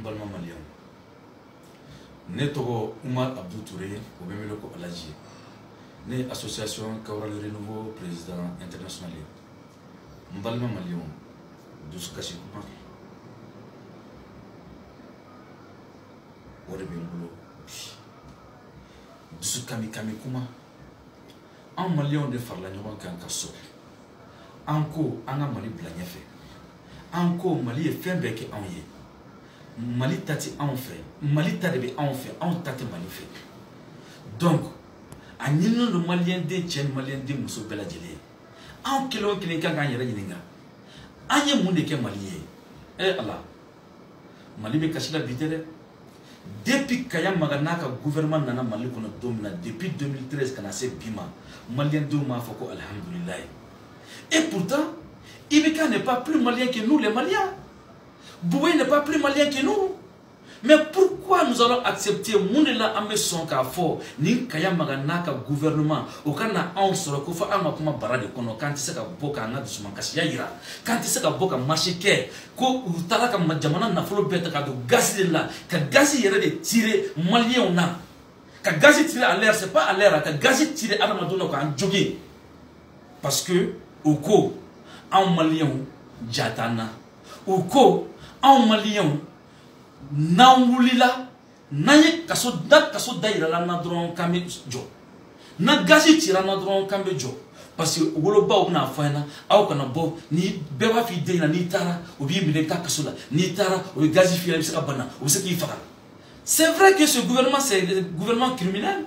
Mbalma Malion. Netogo Oumar Abdou Touré, au même lieu que Aladji. Né association Kawra le Renouveau, président international. Mbalma Malion, Douskashi Kuma. Orebengulo. Douskami Kami Kuma. En Malion de Farlanyoban Kankaso. Anko, Anga Mali Blagnefe. Anko, Mali est fin bec en yé. Mali tati en fait. Mali tati en fait. En tati Mali fait. Donc, a nino le Malien de Tchen Malien de Mousso Bela Djele. En kilo qui n'est qu'un gagnant Reninga. Aye monde qui est Malien. Eh Allah. Mali be kachila bitere. Depuis Kaya Maganaka gouvernement nana Mali kono domina depuis 2013 kana se bima. Malien de ma foko alhamdulillah. Et pourtant, Ibeka n'est pas plus malien que nous, les Maliens. Boué n'est pas plus malien que nous. Mais pourquoi nous allons accepter Mounela Ameson Kafo, Nin Kaya Maganaka gouvernement, au Kana Ansoro, Kofa Amakuma Barade Kono, quand il s'est à Boka Nadusman Kashiaira, quand il s'est à Boka Machike, Ko Utalaka Majamana Nafolo Beta de Gazi là, que Gazi irait de tirer Malien on a. Que Gazi tiré à l'air, c'est pas à l'air, que Gazi tiré à Ramadona en jogging. Parce que, au co, en Malien, Jatana, au co, en Malien, Naoulila, Naye Kaso Daira Nadron Kambe Jo. Nagazi tira Nadron Kambe Jo. Parce que Woloba ou na faina, au Kanabo, ni Bewa Fide, ni Tara, ou bien Mileka Kasola, ni Tara, ou Gazi Fiabana, ou ce qui fera. C'est vrai que ce gouvernement, c'est un gouvernement criminel.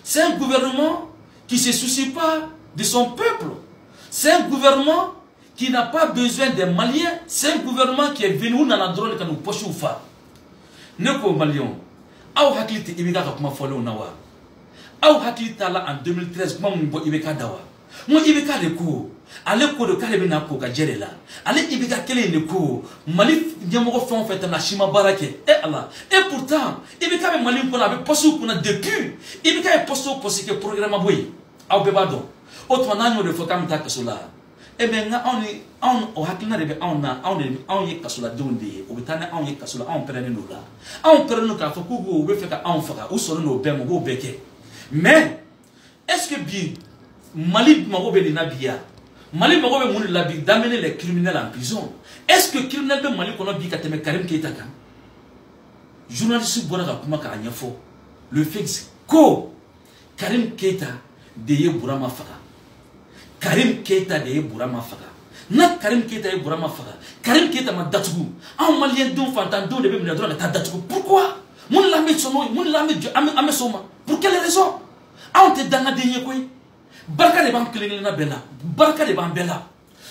C'est un gouvernement qui ne se soucie pas de son peuple. C'est un gouvernement qui n'a pas besoin des Maliens. C'est un gouvernement qui est venu dans la drôle de nous pocher ou faire. Neko Malion, Aou Haklite Ibeka Kapma Folo Nawa. Aou Haklite là en 2013, comment on voit Ibeka Dawa. Moi Ibeka de Kou, allez Kou de Kalebina Kou Kajerela. Allez Ibeka Kele de Kou, Mali Diamoro Fon fait un Ashima Barake. Et Allah. Et pourtant, Ibeka Mali Kou avait posé pour un depuis. Ibeka est posé pour ce que le programme a boui. Aou Bebado. Autre année de Fokam Takasola. Eh bien, on a dit on est Kasola Dundi, ou Tana on est Kasola, on prenne nous là. On prenne nous car Fokou, ou Befeka, on fera, ou sur nos bem, ou beke. Mais, est-ce que bien, Mali Marobe Nabia, Mali Marobe Mouni Labi, d'amener les criminels en prison? Est-ce que criminel de Mali qu'on a dit qu'à te mettre Karim Keitaka? Journaliste Bonaga Kumaka Agnafo, le fait que Karim Keita de Burama Faka. Karim Keita de Burama Faka. Na Karim Keita de Burama Faka. Karim Keita m'a datugou. Un malien d'un fantan d'eau de même la drogue t'a datugou. Pourquoi? Mon lame son nom, mon lame de Amesoma. Pour quelle raison? On te donne des yékoué. Barka de Bankele na bella. Barka de Bambella.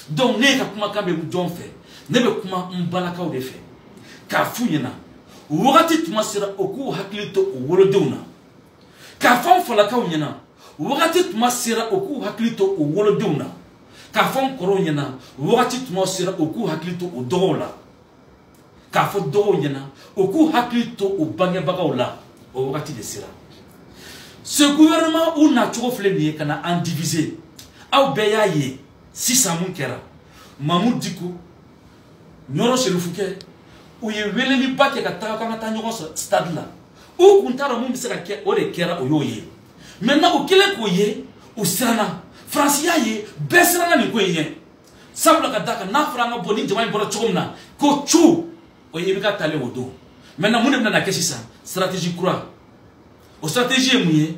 Donc, n'est qu'à comment Kambe Moujon fait. N'est pas comment Mbalaka ou des faits. Car fouillena. Ouati tu m'as sera au cou haklito ou wolodona. Car femme folaka ou yena. Ouati tu m'as sera au cou haklito ou wolodona. Car femme coroniena. Ouati tu m'as sera au cou haklito ou dola. Car femme doroyena. Au cou haklito ou bangabaola. Ouati de sera. Ce gouvernement où n'a toujours flémié qu'on a indivisé. Au Beyaye, si ça moukera. Mamoud Diko, Nyoro Chelufouke, où il y a eu les bacs qui ont été stade là. Où Kuntara Moum sera au de Kera au Yoye. Maintenant, au Kilekoye, au Serana, Franciaye, Bessana Nikoye. Sabla Kadaka, Nafranga Boni, Jamai Borachomna, Kochu, au Yebika Tale Odo. Maintenant, Mounem n'a qu'à ça, stratégie croix. Au stratégie mouillé,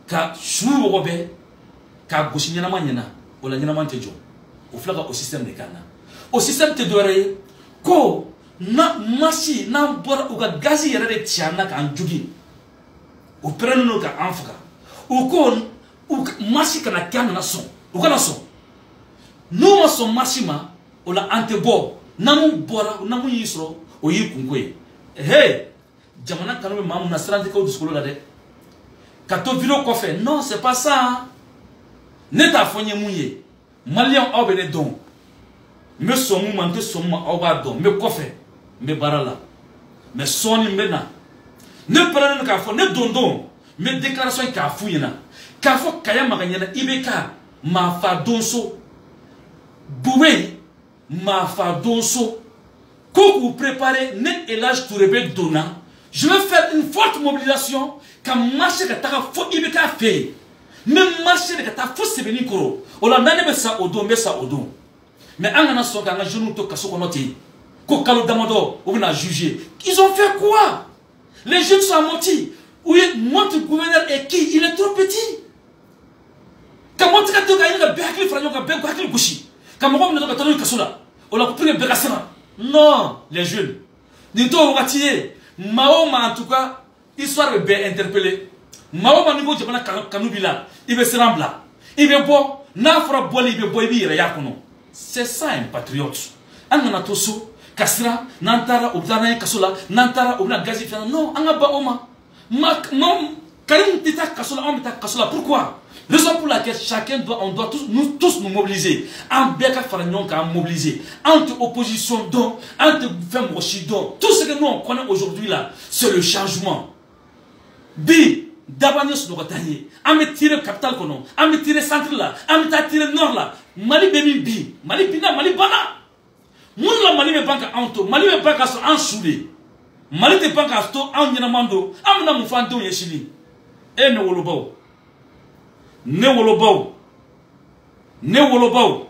ka chou robé, ka goshinyana manyana, ou la nyana mantejo, au flaga au système de Kana. Au système te doré, ko na masi na bora ou ka gazi yere de tiana ka anjugi. Ou preno ka anfaka. Ou ko ou masi kana kana na son. Ou kana son. Nous ma son masima, ou la antebo, namu bora, namu yisro, ou yikunkwe. Hey, jamana kanu mamu na strande ka du la de. Kato vilo kofe, non, c'est pas ça. Neta fonye mouye. Malien au bene don. Me somu mante somu au don. Me kofe. Me barala. Me soni mena. Ne prenne ka fo, ne dondon. Me déclaration ka fouina. Ka fo kaya maganyana ibeka. Ma fa donso. Boué. Ma fa donso. Quand vous préparez net et l'âge tout rebelle donnant, je vais faire une forte mobilisation quand marcher que t'as faut ibeka fait. Même marcher que t'as faut se venir koro. On a nane besa odo besa odo. Mais en a son quand genou to kaso konote. Ko kalo damado on a jugé. Ils ont fait quoi? Les jeunes sont mentis. Oui, notre gouverneur est qui? Il est trop petit. Comment tu as dit que tu as fait un peu de gauche? Comment tu as dit que tu as fait un peu de non, les jeunes. Ni to watiye. Mahoma en tout cas, histoire de bien interpeller. Mahoma niveau de Kanubila, il veut se rembla. Il veut boire, n'a fera boire, il veut boire, il veut yakono. C'est ça un patriote. An a toso, Kasra, Nantara, Obdana, Kasola, Nantara, Obna Gazifana. Non, an a ba oma. Karim Tita Kasola, on met Kasola. Pourquoi? Raison pour laquelle on doit tous nous mobiliser. En bien qu'à faire mobiliser. Entre opposition donc, entre femmes aussi donc. Tout ce que nous on connaît aujourd'hui là, c'est le changement. Bi, d'abord nous sommes retardés. On me tire capital kono, on me tire centre là, on me tire nord là. Mali bemi bi, Mali bina, Mali bana. Moun la Mali me banque en to, Mali me banque en soulé. Mali te banque en to, en yenamando, en na mufando yeshili. Et ne wolobao. Ne wolobao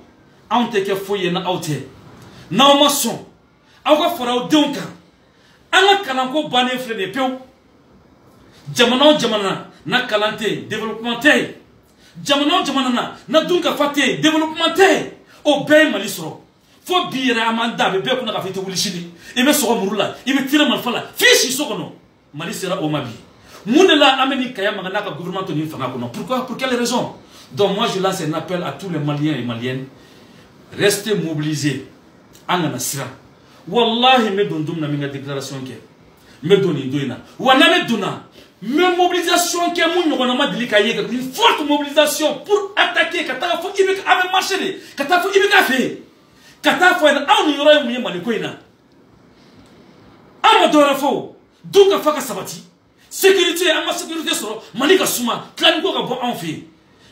an te ke foye na aute na o mason aw ka fara o denw kan an ka kalanko bannen filɛ de pewu jamana o jamana na kalan tɛ développement tɛ jamana o jamana na dunkafa tɛ développement tɛ o bɛɛ ye Mali sɔrɔ fo bi yɛrɛ an b'an da a bɛ bɛɛ kunna k'a fɔ i tɛ wuli sini i bɛ sɔgɔ muru la i bɛ tire marifa la f'i si so kɔnɔ Mali sera o ma bi. Mounela ameni kaya magana ka gouvernement toni fanga kono. Pourquoi? Pour quelle raison? Donc moi je lance un appel à tous les Maliens et Maliennes. Restez mobilisés. Angana sira. Wallahi me dondum na minga déclaration ke. Me doni doina. Wana me dona. Me mobilisation ke moun ngona ma dili kaye une forte mobilisation pour attaquer kata fo ibeka ame marcher. Kata fo ibeka fe. Kata fo na anu yoro mu yema ko ina. Amadora fo. Duka faka sabati. Sécurité, à ma sécurité sera, Malika Souma, Klaniko va boire en fait.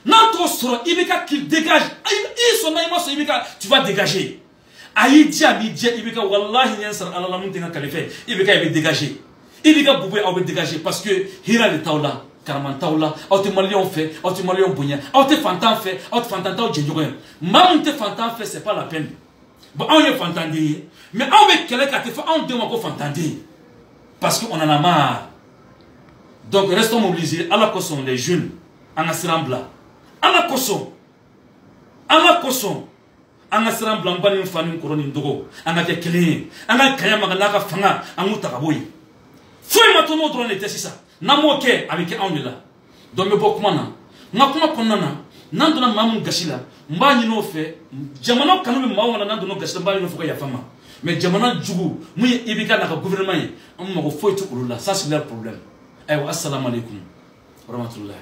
Notre sera, Ibeka qui dégage, il son aïma sur Ibeka, tu vas dégager. Aïdia, Bidia, Ibeka, Wallah, il y a un sar, Allah, Moutina Kalifé, Ibeka, il va dégager. Ibeka Boubé, il va dégager parce que Hira le Taoula, Karaman Taoula, Aute Malion fait, Aute Malion Bounia, Aute Fantan fait, Aute Fantan Tao Djendjouen. Mamounte Fantan fait, c'est pas la peine. Bon, on est Fantandé, mais on veut quelqu'un qui fait, on demande qu'on Fantandé. Parce qu'on en a marre. Donc restons mobilisés à la caution des jeunes en Asirambla. À la caution. À la caution. En Asirambla, on va nous faire une couronne d'eau. On a des clés. On a des kayamagana fanga. On a des taraboui. Fouille maintenant drone était ça. Namoke avec un là. Donc me bokmana. Nakuma konana. Nandona mamu gashila. Mbani no fait. Jamana kanu me mawana nandona gashila mbani no fuka ya fama. Mais jamana djugu. Mouye ibika na gouvernement. On m'a fait tout là. Ça c'est leur problème. Assalamu alaikum wa rahmatullah.